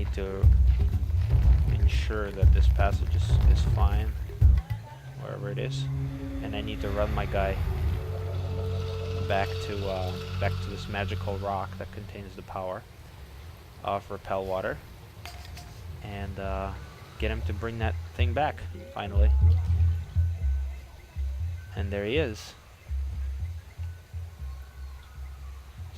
need to ensure that this passage is fine, wherever it is, and I need to run my guy back to this magical rock that contains the power of repel water, and get him to bring that thing back finally. And there he is.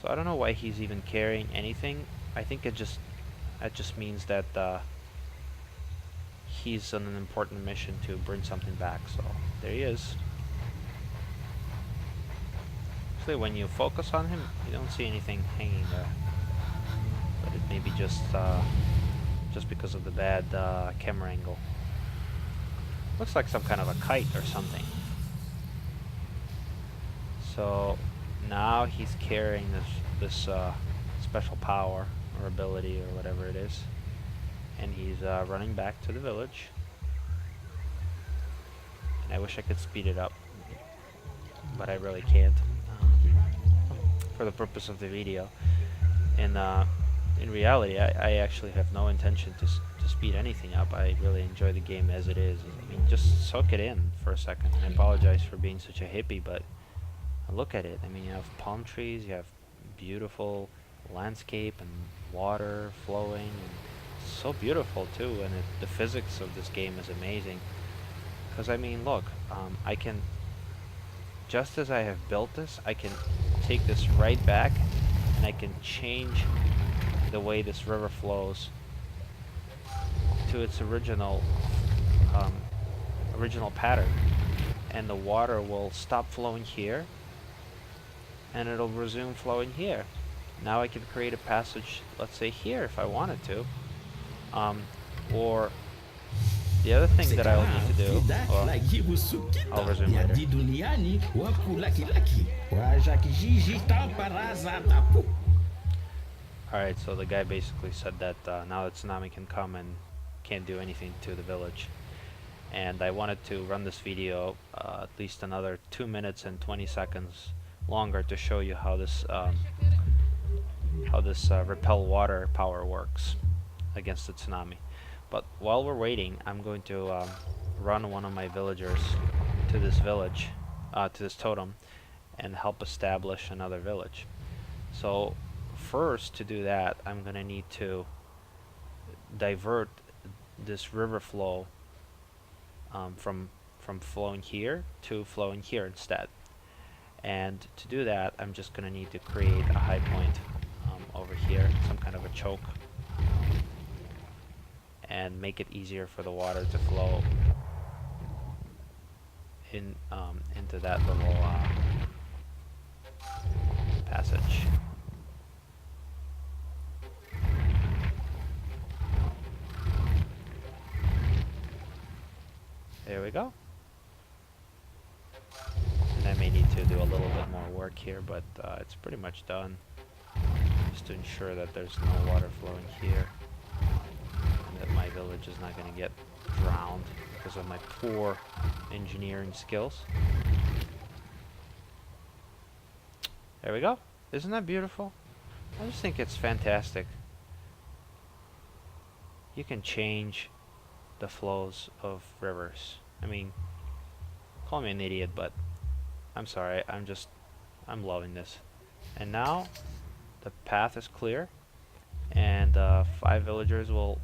So I don't know why he's even carrying anything. I think that just means that he's on an important mission to bring something back. So there he is. Actually, when you focus on him, you don't see anything hanging there. But it may be just because of the bad camera angle. Looks like some kind of a kite or something. So now he's carrying this special power or ability or whatever it is, and he's running back to the village. And I wish I could speed it up, but I really can't for the purpose of the video. And in reality, I actually have no intention to speed anything up. I really enjoy the game as it is. I mean, just soak it in for a second. I apologize for being such a hippie, but look at it. I mean, you have palm trees, you have beautiful landscape and water flowing, and it's so beautiful too. And the physics of this game is amazing. Because I mean, look, I can, just as I have built this, I can take this right back, and I can change the way this river flows to its original pattern, and the water will stop flowing here, and it'll resume flowing here. Now I can create a passage, let's say here, if I wanted to. Or the other thing that I'll need to do, I'll resume later. Alright, so the guy basically said that now the tsunami can come and can't do anything to the village. And I wanted to run this video at least another 2 minutes and 20 seconds longer to show you how this repel water power works against the tsunami. But while we're waiting, I'm going to run one of my villagers to this village, to this totem, and help establish another village. So first, to do that, I'm going to need to divert this river flow from flowing here to flowing here instead. And to do that, I'm just going to need to create a high point over here, some kind of a choke, and make it easier for the water to flow into that little passage. There we go. And I may need to do a little bit more work here, but it's pretty much done. Just to ensure that there's no water flowing here, and that my village is not going to get drowned because of my poor engineering skills. There we go. Isn't that beautiful? I just think it's fantastic. You can change the flows of rivers. I mean, call me an idiot, but I'm sorry, I'm loving this. And now the path is clear, and 5 villagers will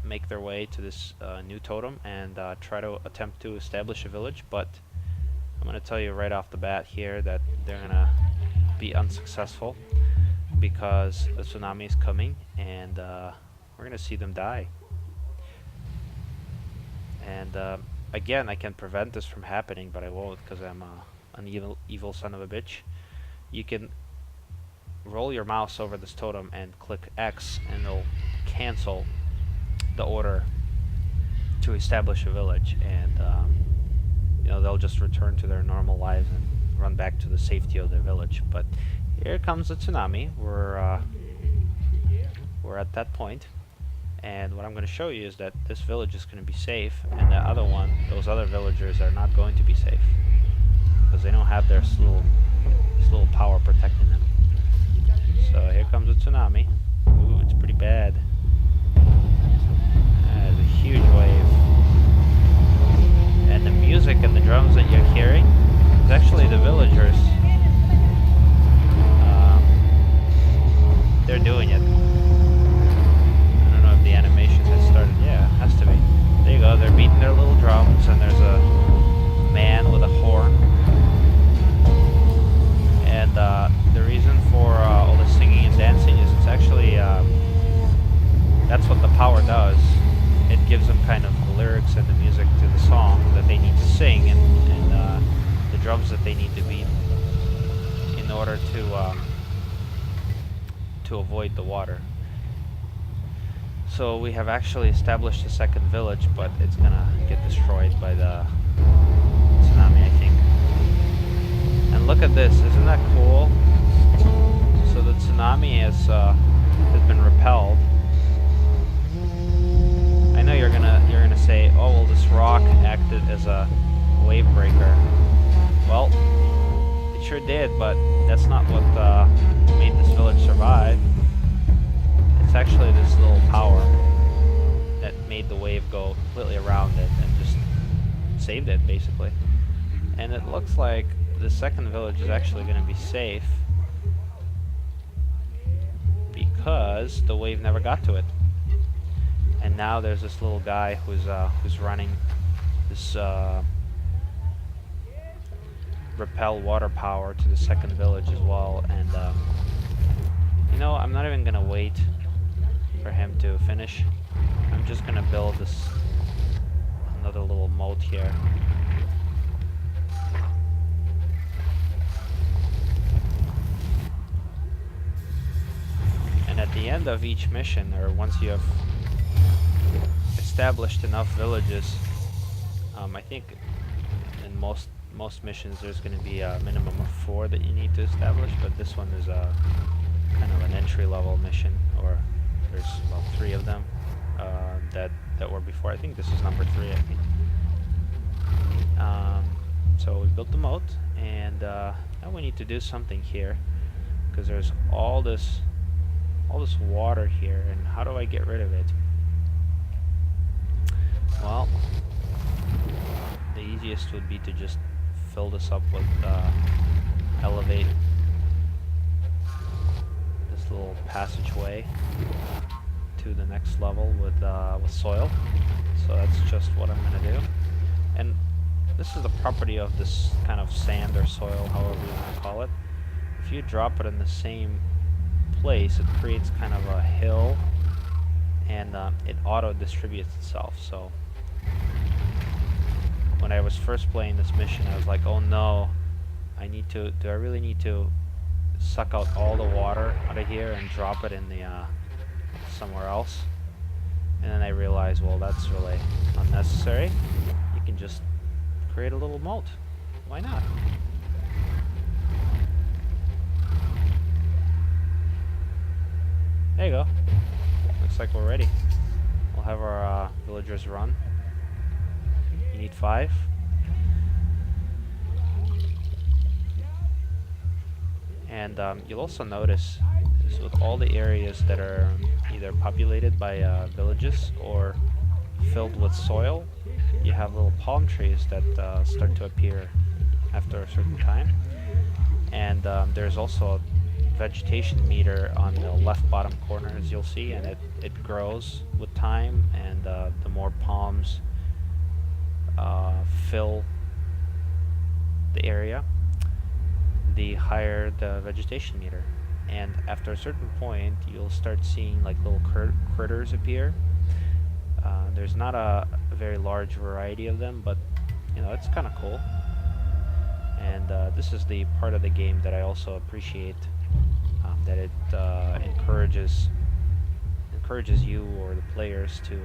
make their way to this new totem and try to attempt to establish a village. But I'm going to tell you right off the bat here that they're going to be unsuccessful, because the tsunami is coming, and we're going to see them die. And again, I can prevent this from happening, but I won't, because I'm an evil son of a bitch. You can roll your mouse over this totem and click X, and it'll cancel the order to establish a village, and you know, they'll just return to their normal lives and run back to the safety of their village. But here comes the tsunami. We're at that point. And what I'm going to show you is that this village is going to be safe, and the other one, those other villagers, are not going to be safe, because they don't have this little power protecting them. So here comes a tsunami. Ooh, it's pretty bad. doing it. I don't know if the animation has started. Yeah, it has to be. There you go. They're beating their little drums, and there's a man with a horn. And the reason for all the singing and dancing is it's actually that's what the power does. It gives them kind of the lyrics and the music to the song that they need to sing, and the drums that they need to beat in order to avoid the water. So we have actually established a second village, but it's gonna get destroyed by the tsunami, I think. And look at this, isn't that cool? So the tsunami has been repelled. I know you're gonna say, oh well, this rock acted as a wave breaker. Well, it sure did, but that's not what made this village survive. It's actually this little power that made the wave go completely around it and just saved it, basically. And it looks like the second village is actually going to be safe because the wave never got to it. And now there's this little guy who's running this repel water power to the second village as well. And you know, I'm not even gonna wait for him to finish. I'm just gonna build this another little moat here. And at the end of each mission, or once you have established enough villages, I think in most missions there's going to be a minimum of 4 that you need to establish, but this one is a kind of an entry-level mission, or there's about 3 of them that were before. I think this is number 3, I think. So we built the moat, and now we need to do something here, because there's all this water here, and how do I get rid of it? Well, the easiest would be to just fill this up with elevate this little passageway to the next level with soil. So that's just what I'm gonna do. And this is the property of this kind of sand or soil, however you want to call it. If you drop it in the same place, it creates kind of a hill, and it auto distributes itself. So when I was first playing this mission, I was like, oh no, do I really need to suck out all the water out of here and drop it in the somewhere else? And then I realized, well, that's really unnecessary. You can just create a little moat. Why not? There you go. Looks like we're ready. We'll have our villagers run. You need 5. And you'll also notice is with all the areas that are either populated by villages or filled with soil, you have little palm trees that start to appear after a certain time. And there's also a vegetation meter on the left bottom corner, as you'll see, and it grows with time, and the more palms fill the area, the higher the vegetation meter. And after a certain point, you'll start seeing like little critters appear. There's not a very large variety of them, but you know, it's kind of cool. And this is the part of the game that I also appreciate, that it encourages you or the players to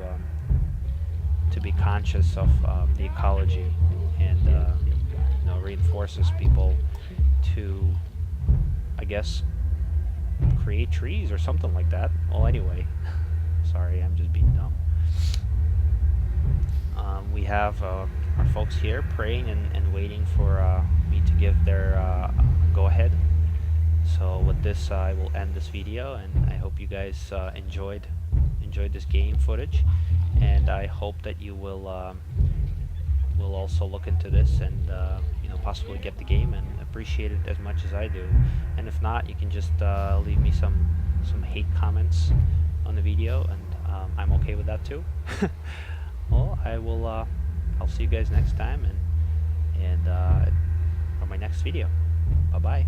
be conscious of the ecology, and you know, reinforces people to, I guess, create trees or something like that. Well, anyway, sorry, I'm just being dumb. We have our folks here praying and waiting for me to give their go-ahead. So with this, I will end this video, and I hope you guys enjoyed this game footage, and I hope that you will also look into this and you know, possibly get the game and appreciate it as much as I do. And if not, you can just leave me some some hate comments on the video, and I'm okay with that too. Well, I'll see you guys next time, and for my next video. Bye bye.